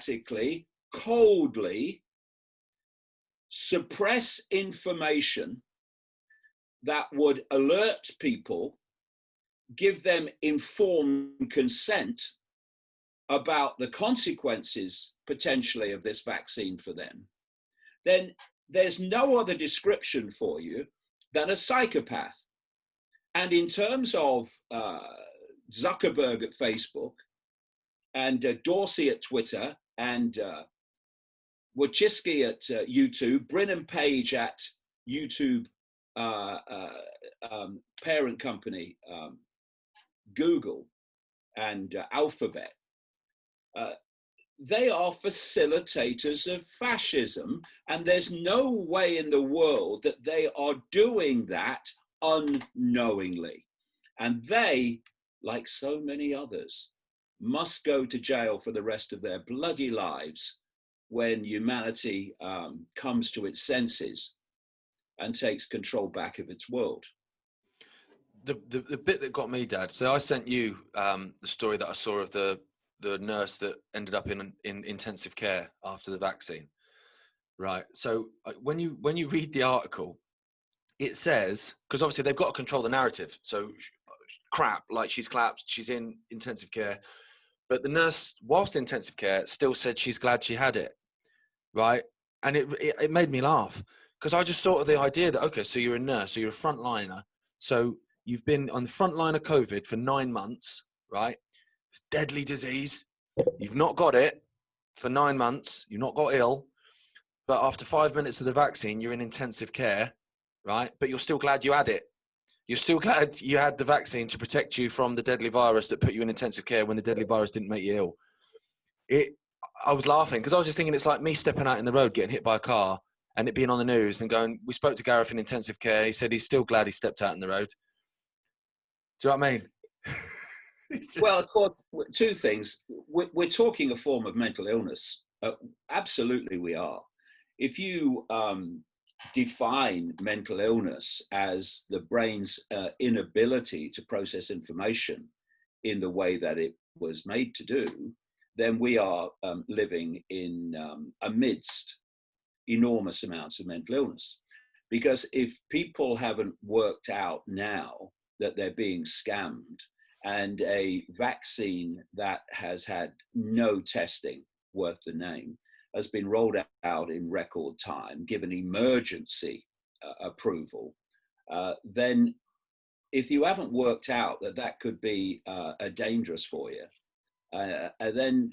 systematically, coldly suppress information that would alert people, give them informed consent about the consequences potentially of this vaccine for them, then there's no other description for you than a psychopath. And in terms of Zuckerberg at Facebook and Dorsey at Twitter and Wojcicki at YouTube, Brin and Page at YouTube parent company, Google and Alphabet, they are facilitators of fascism, and there's no way in the world that they are doing that unknowingly. And they, like so many others, must go to jail for the rest of their bloody lives when humanity comes to its senses and takes control back of its world. The bit that got me, Dad, so I sent you the story that I saw of the nurse that ended up in intensive care after the vaccine, right? So when you read the article, it says, because obviously they've got to control the narrative, so crap, like she's collapsed, she's in intensive care, but the nurse, whilst in intensive care, still said she's glad she had it, right? And it made me laugh, because I just thought of the idea that, okay, so you're a nurse, so you're a frontliner, so you've been on the front line of COVID for 9 months, right? Deadly disease. You've not got it for 9 months. You've not got ill. But after 5 minutes of the vaccine, you're in intensive care, right? But you're still glad you had it. You're still glad you had the vaccine to protect you from the deadly virus that put you in intensive care when the deadly virus didn't make you ill. I was laughing because I was just thinking it's like me stepping out in the road, getting hit by a car, and it being on the news and going, we spoke to Gareth in intensive care. He said he's still glad he stepped out in the road. Do you know what I mean? Well, of course, two things. We're talking a form of mental illness. Absolutely, we are. If you define mental illness as the brain's inability to process information in the way that it was made to do, then we are living in amidst enormous amounts of mental illness. Because if people haven't worked out now that they're being scammed, and a vaccine that has had no testing worth the name has been rolled out in record time, given emergency approval, then if you haven't worked out that that could be dangerous for you, then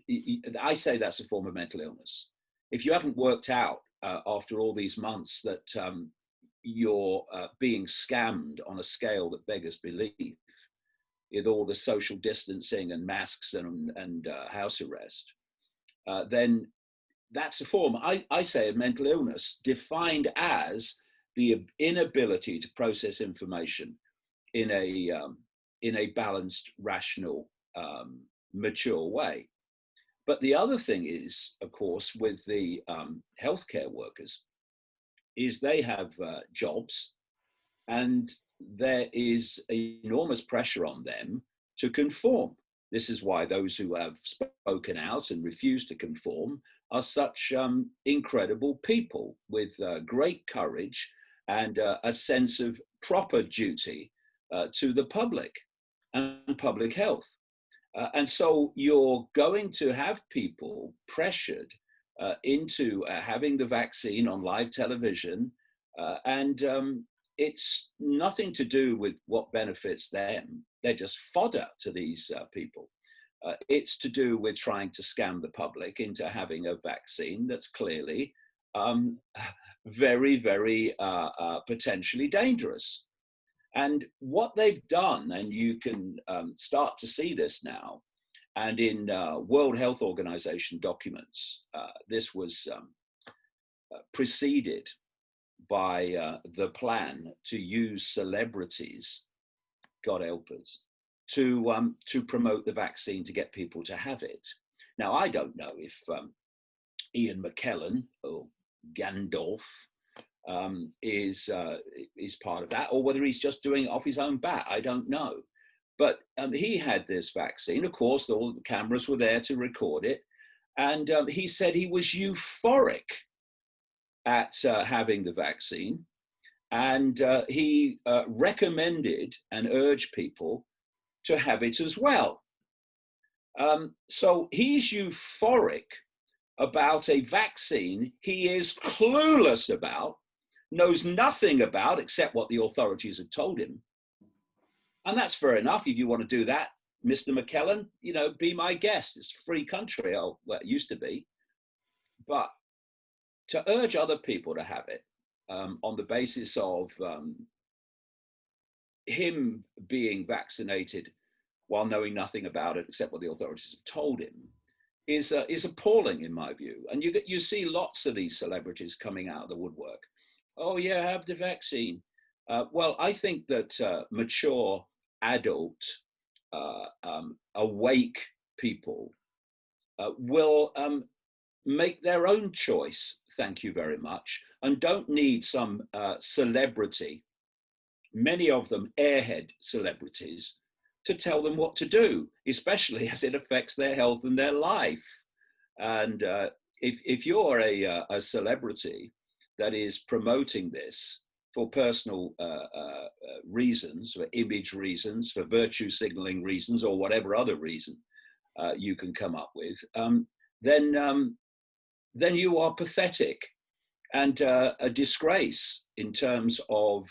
I say that's a form of mental illness. If you haven't worked out after all these months that you're being scammed on a scale that beggars belief, with all the social distancing and masks and house arrest, then that's a form, I say, of mental illness, defined as the inability to process information in a balanced, rational, mature way. But the other thing is, of course, with the healthcare workers, is they have jobs, and there is enormous pressure on them to conform. This is why those who have spoken out and refused to conform are such incredible people with great courage and a sense of proper duty to the public and public health. And so you're going to have people pressured into having the vaccine on live television, and it's nothing to do with what benefits them. They're just fodder to these people. It's to do with trying to scam the public into having a vaccine that's clearly very, very potentially dangerous. And what they've done, and you can start to see this now, and in World Health Organization documents, this was preceded by the plan to use celebrities, God help us, to promote the vaccine to get people to have it. Now, I don't know if Ian McKellen or Gandalf is part of that, or whether he's just doing it off his own bat. I don't know. But he had this vaccine. Of course, all the cameras were there to record it. And he said he was euphoric at having the vaccine. And he recommended and urged people to have it as well. So he's euphoric about a vaccine he is clueless about, knows nothing about except what the authorities have told him. And that's fair enough. If you want to do that, Mr. McKellen, you know, be my guest. It's a free country. Well, it used to be. But to urge other people to have it on the basis of him being vaccinated while knowing nothing about it except what the authorities have told him is appalling in my view. And you see lots of these celebrities coming out of the woodwork. Oh yeah, have the vaccine. Well, I think that mature, adult, awake people will make their own choice, thank you very much, and don't need some celebrity, many of them airhead celebrities, to tell them what to do, especially as it affects their health and their life. And if you're a celebrity that is promoting this for personal reasons, for image reasons, for virtue signaling reasons, or whatever other reason you can come up with, then you are pathetic and a disgrace in terms of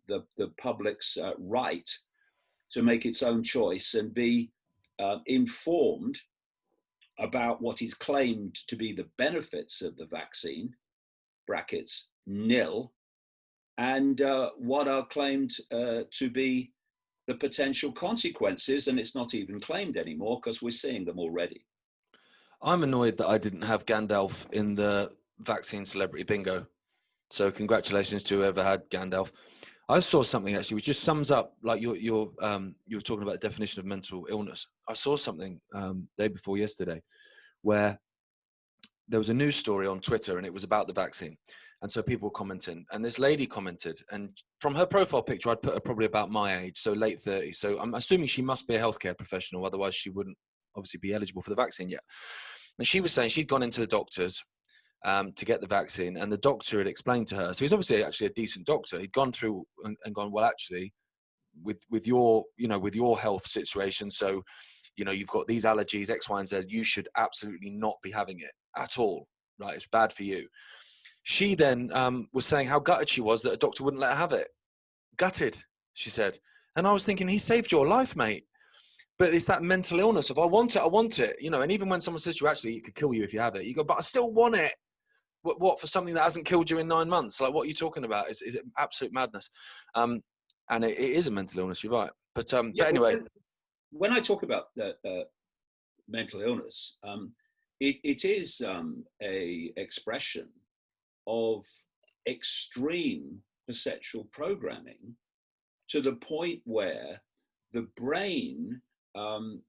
the public's right to make its own choice and be informed about what is claimed to be the benefits of the vaccine, brackets, nil, and what are claimed to be the potential consequences, and it's not even claimed anymore because we're seeing them already. I'm annoyed that I didn't have Gandalf in the vaccine celebrity bingo. So congratulations to whoever had Gandalf. I saw something actually which just sums up, like you were talking about the definition of mental illness. I saw something day before yesterday where there was a news story on Twitter and it was about the vaccine. And so people were commenting, and this lady commented, and from her profile picture, I'd put her probably about my age, so late 30s. So I'm assuming she must be a healthcare professional, otherwise she wouldn't obviously be eligible for the vaccine yet. And she was saying she'd gone into the doctors to get the vaccine, and the doctor had explained to her, so he's obviously actually a decent doctor, he'd gone through and gone, well, actually, with your, you know, with your health situation, so, you know, you've got these allergies, X, Y, and Z, you should absolutely not be having it at all, right? It's bad for you. She then was saying how gutted she was that a doctor wouldn't let her have it. Gutted, she said. And I was thinking, he saved your life, mate. But it's that mental illness of, I want it, you know, and even when someone says to you, actually, it could kill you if you have it, you go, but I still want it. What for something that hasn't killed you in 9 months? Like, what are you talking about? Is it absolute madness? And it is a mental illness, you're right. But, yeah, but anyway. When I talk about mental illness, it is a expression of extreme perceptual programming to the point where the brain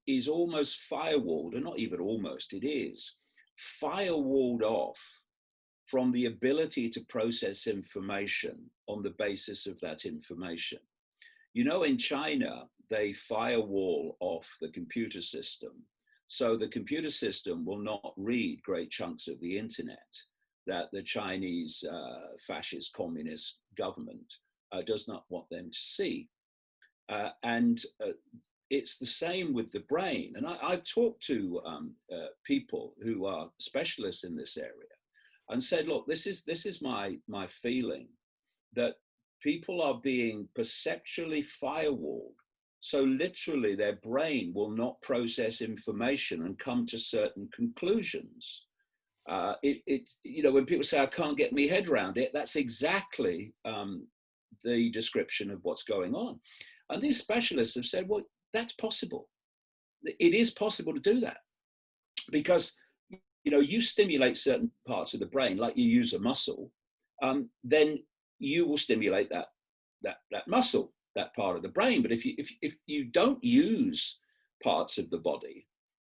is almost firewalled, and not even almost, it is firewalled off from the ability to process information on the basis of that information. You know, in China, they firewall off the computer system. So the computer system will not read great chunks of the internet that the Chinese fascist communist government does not want them to see. And it's the same with the brain. And I've talked to people who are specialists in this area and said, look, this is my feeling, that people are being perceptually firewalled. So literally their brain will not process information and come to certain conclusions. You know, when people say, I can't get my head around it, that's exactly the description of what's going on. And these specialists have said, well, that's possible. It is possible to do that because, you know, you stimulate certain parts of the brain, like you use a muscle, then you will stimulate that muscle, that part of the brain. But if you don't use parts of the body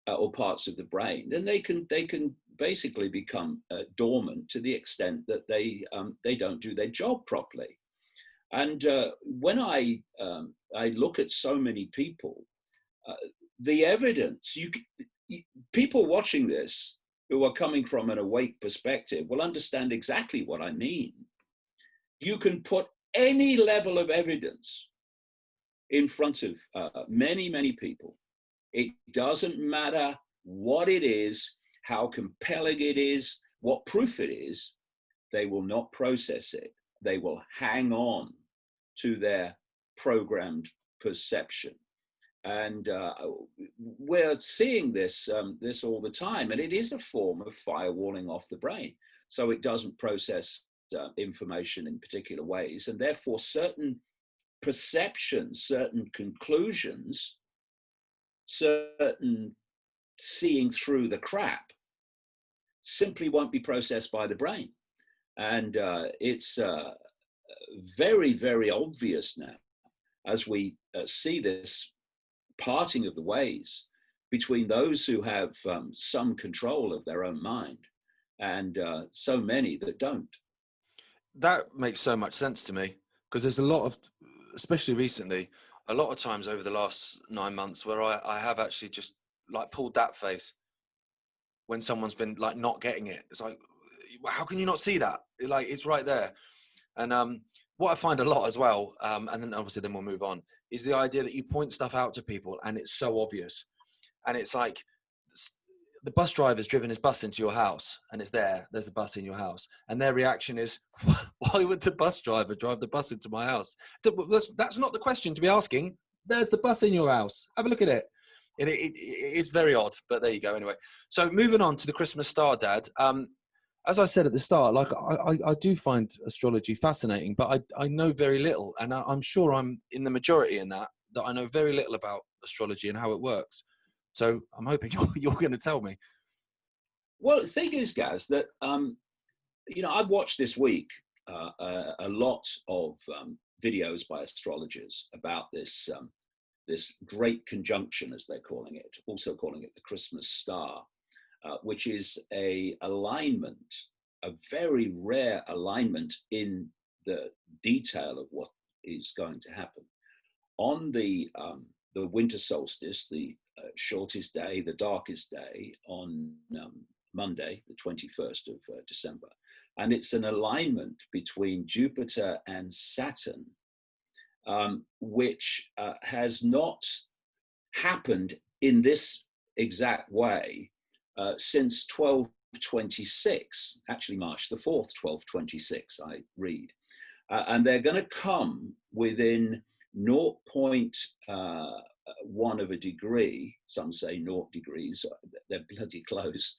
or parts of the brain, then they can basically become dormant to the extent that they don't do their job properly. And when I look at so many people, the evidence, people watching this who are coming from an awake perspective will understand exactly what I mean. You can put any level of evidence in front of many, many people. It doesn't matter what it is, how compelling it is, what proof it is, they will not process it. They will hang on to their programmed perception. And we're seeing this all the time, and it is a form of firewalling off the brain. So it doesn't process information in particular ways, and therefore certain perceptions, certain conclusions, certain seeing through the crap simply won't be processed by the brain. And it's very, very obvious now as we see this parting of the ways between those who have some control of their own mind and so many that don't. That makes so much sense to me, because there's a lot of, especially recently, a lot of times over the last 9 months where I have actually just like pulled that face when someone's been like not getting it. It's like, how can you not see that? Like, it's right there. And what I find a lot as well, and then obviously then we'll move on, is the idea that you point stuff out to people and it's so obvious. And it's like, the bus driver's driven his bus into your house and it's there's a bus in your house. And their reaction is, why would the bus driver drive the bus into my house? That's not the question to be asking. There's the bus in your house. Have a look at it. It's very odd, but there you go. Anyway, so moving on to the Christmas star, Dad. As I said at the start, like I do find astrology fascinating, but I know very little. And I'm sure I'm in the majority in that I know very little about astrology and how it works. So I'm hoping you're going to tell me. Well, the thing is, Gaz, that, I've watched this week a lot of videos by astrologers about this great conjunction, as they're calling it, also calling it the Christmas star, which is a alignment, a very rare alignment in the detail of what is going to happen. On the winter solstice, the shortest day, the darkest day, on Monday, the 21st of December. And it's an alignment between Jupiter and Saturn, which has not happened in this exact way since 1226, actually March the 4th, 1226, I read. And they're going to come within 0.1 of a degree. Some say 0 degrees. They're bloody close.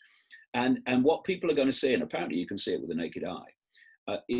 And what people are going to see, and apparently you can see it with the naked eye, is